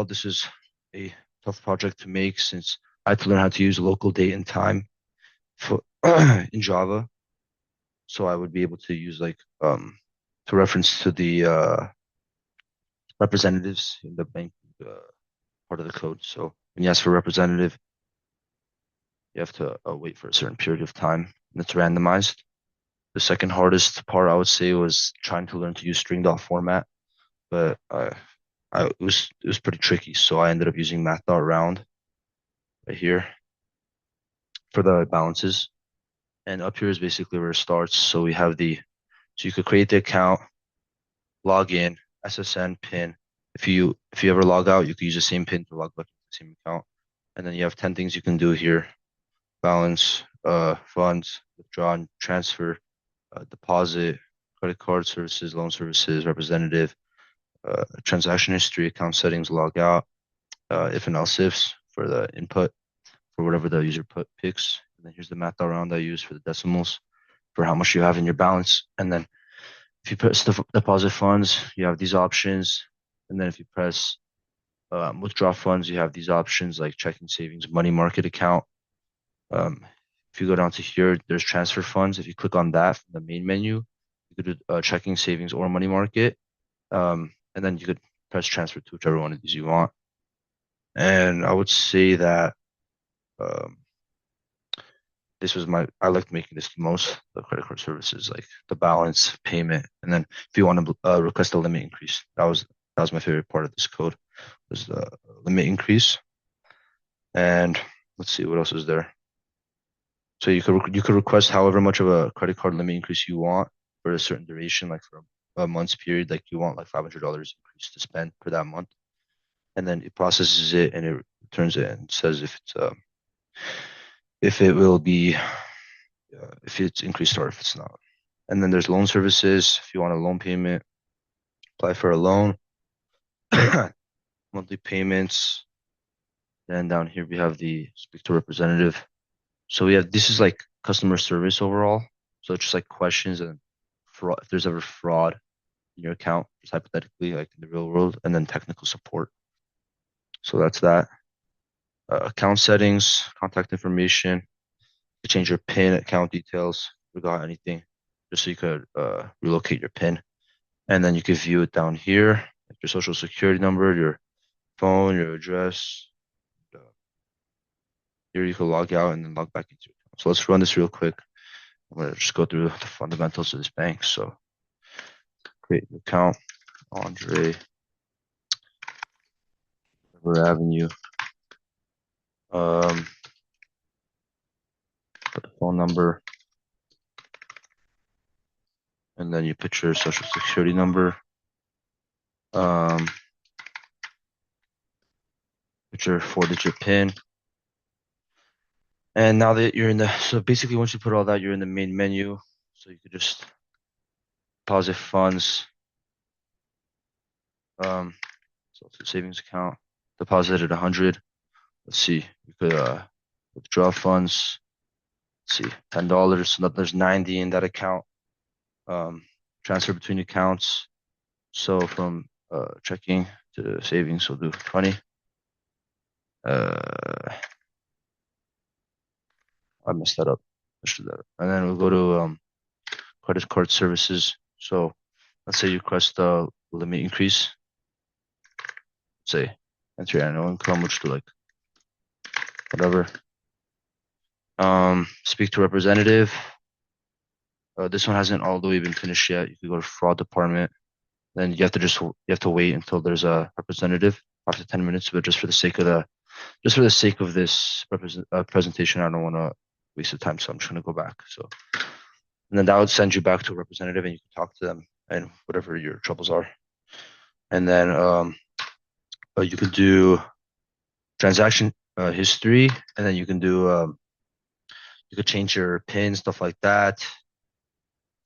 while. This is a tough project to make since I had to learn how to use local date and time for in Java. So I would be able to use like to reference to the representatives in the bank part of the code. So when you ask for representative, you have to wait for a certain period of time, and it's randomized. The second hardest part I would say was trying to learn to use string dot format, but it was pretty tricky. So I ended up using math dot round right here for the balances, and up here is basically where it starts. So we have so you could create the account, log in, SSN PIN. If you ever log out, you could use the same PIN to log back into the same account, and then you have 10 things you can do here: balance, funds, withdraw and transfer, deposit, credit card services, loan services, representative, transaction history, account settings, log out, if and else ifs for the input for whatever the user picks. And then here's the math round I use for the decimals for how much you have in your balance. And then if you press the deposit funds, you have these options. And then if you press withdraw funds, you have these options like checking, savings, money market account. If you go down to here, there's transfer funds. If you click on that from the main menu, you could do checking, savings, or money market. And then you could press transfer to whichever one of these you want. And I would say that um, I liked making this the most, the credit card services, like the balance, payment, and then if you want to request a limit increase, that was my favorite part of this code, was the limit increase. And let's see what else is there. So you could request however much of a credit card limit increase you want for a certain duration, like for a month's period, like you want like $500 increase to spend for that month, and then it processes it and it returns it and says if it will be if it's increased or if it's not. And then there's loan services. If you want a loan payment, apply for a loan, monthly payments. Then down here we have the speak to representative. So this is like customer service overall. So it's just like questions and fraud, if there's ever fraud in your account, just hypothetically, like in the real world, and then technical support. So that's that. Account settings, contact information, to change your PIN, account details, forgot anything, just so you could relocate your PIN. And then you can view it down here, like your social security number, your phone, your address. Here you can log out and then log back into your account. So let's run this real quick. I'm gonna just go through the fundamentals of this bank. So create an account, Andre River Avenue. Put the phone number, and then you put your social security number. Put your 4-digit PIN. And now that so basically once you put all that, you're in the main menu. So you could just deposit funds. So it's a savings account, deposited 100. Let's see, you could withdraw funds. Let's see, $10. So there's 90 in that account. Transfer between accounts. So from checking to savings, we'll do 20. I messed that up. Let's do that. And then we'll go to credit card services. So let's say you request a limit increase. Say enter your annual income, which do like whatever. Speak to representative. This one hasn't all the way been finished yet. You can go to fraud department. Then you have to wait until there's a representative after 10 minutes. But just for the sake of this presentation, I don't want to waste the time, so I'm just gonna go back. So, and then that would send you back to a representative, and you can talk to them and whatever your troubles are. And then you could do transaction history, and then you can do you could change your PIN, stuff like that.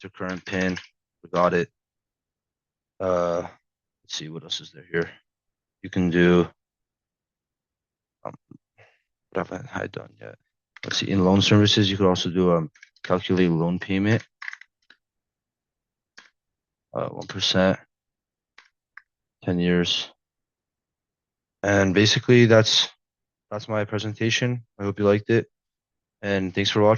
Your current PIN, we got it. Let's see what else is there here. You can do what haven't I done yet? Let's see, in loan services, you could also do calculate loan payment. 1%, 10 years. And basically that's my presentation. I hope you liked it. And thanks for watching.